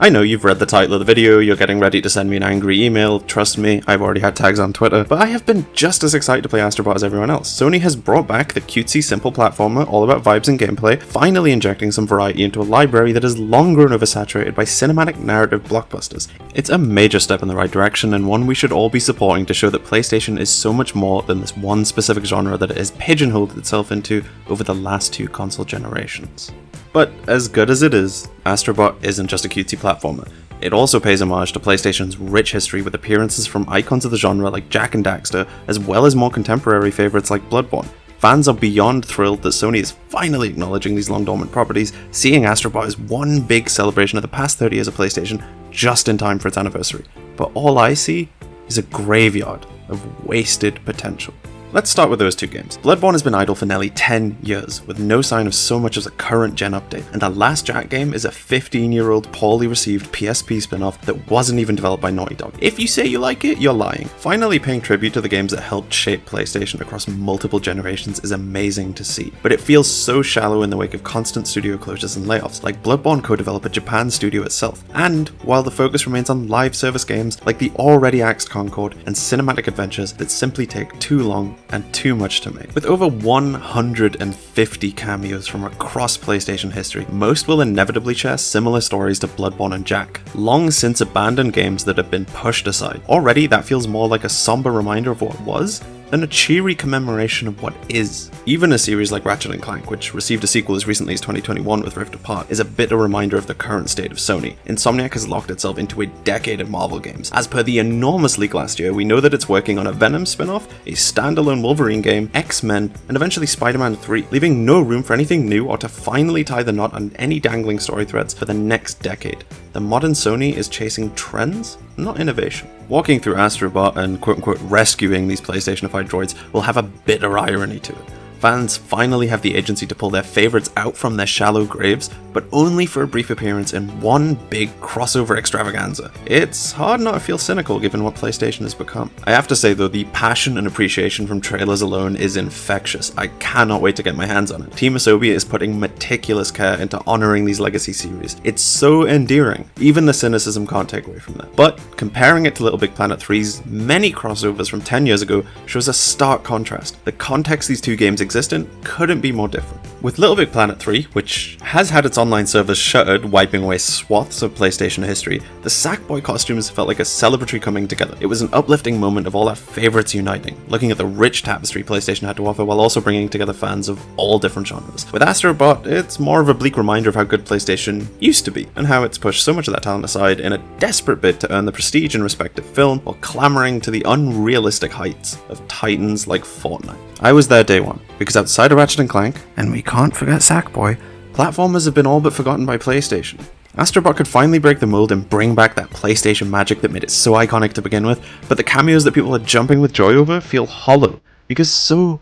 I know you've read the title of the video, you're getting ready to send me an angry email, trust me, I've already had tags on Twitter, but I have been just as excited to play Astro Bot as everyone else. Sony has brought back the cutesy, simple platformer, all about vibes and gameplay, finally injecting some variety into a library that has long grown oversaturated by cinematic narrative blockbusters. It's a major step in the right direction, and one we should all be supporting to show that PlayStation is so much more than this one specific genre that it has pigeonholed itself into over the last 2 console generations. But as good as it is, Astro Bot isn't just a cutesy platformer. It also pays homage to PlayStation's rich history with appearances from icons of the genre like Jak and Daxter, as well as more contemporary favourites like Bloodborne. Fans are beyond thrilled that Sony is finally acknowledging these long dormant properties, seeing Astro Bot as one big celebration of the past 30 years of PlayStation just in time for its anniversary. But all I see is a graveyard of wasted potential. Let's start with those 2 games. Bloodborne has been idle for nearly 10 years, with no sign of so much as a current gen update, and the last Jak game is a 15-year-old poorly received PSP spin-off that wasn't even developed by Naughty Dog. If you say you like it, you're lying. Finally paying tribute to the games that helped shape PlayStation across multiple generations is amazing to see, but it feels so shallow in the wake of constant studio closures and layoffs, like Bloodborne co-developer Japan Studio itself, and while the focus remains on live service games like the already axed Concord and cinematic adventures that simply take too long and too much to make. With over 150 cameos from across PlayStation history, most will inevitably share similar stories to Bloodborne and Jak, long since abandoned games that have been pushed aside. Already, that feels more like a somber reminder of what was than a cheery commemoration of what is. Even a series like Ratchet & Clank, which received a sequel as recently as 2021 with Rift Apart, is a bitter reminder of the current state of Sony. Insomniac has locked itself into a decade of Marvel games. As per the enormous leak last year, we know that it's working on a Venom spin-off, a standalone Wolverine game, X-Men, and eventually Spider-Man 3, leaving no room for anything new or to finally tie the knot on any dangling story threads for the next decade. The modern Sony is chasing trends, not innovation. Walking through Astro Bot and quote-unquote rescuing these PlayStation-ified droids will have a bitter irony to it. Fans finally have the agency to pull their favourites out from their shallow graves, but only for a brief appearance in one big crossover extravaganza. It's hard not to feel cynical given what PlayStation has become. I have to say though, the passion and appreciation from trailers alone is infectious. I cannot wait to get my hands on it. Team Asobi is putting meticulous care into honouring these legacy series. It's so endearing, even the cynicism can't take away from that. But comparing it to Little Big Planet 3's many crossovers from 10 years ago shows a stark contrast. The context these 2 games exist in couldn't be more different. With Little Big Planet 3, which has had its online servers shuttered, wiping away swaths of PlayStation history, the Sackboy costumes felt like a celebratory coming together. It was an uplifting moment of all our favourites uniting, looking at the rich tapestry PlayStation had to offer while also bringing together fans of all different genres. With Astro Bot, it's more of a bleak reminder of how good PlayStation used to be, and how it's pushed so much of that talent aside in a desperate bid to earn the prestige and respect of film, while clamouring to the unrealistic heights of titans like Fortnite. I was there day one, because outside of Ratchet & Clank, and we can't forget Sackboy, platformers have been all but forgotten by PlayStation. Astro Bot could finally break the mold and bring back that PlayStation magic that made it so iconic to begin with, but the cameos that people are jumping with joy over feel hollow, because so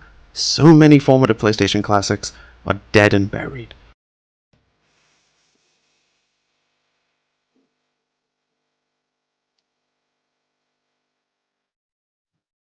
many formative PlayStation classics are dead and buried.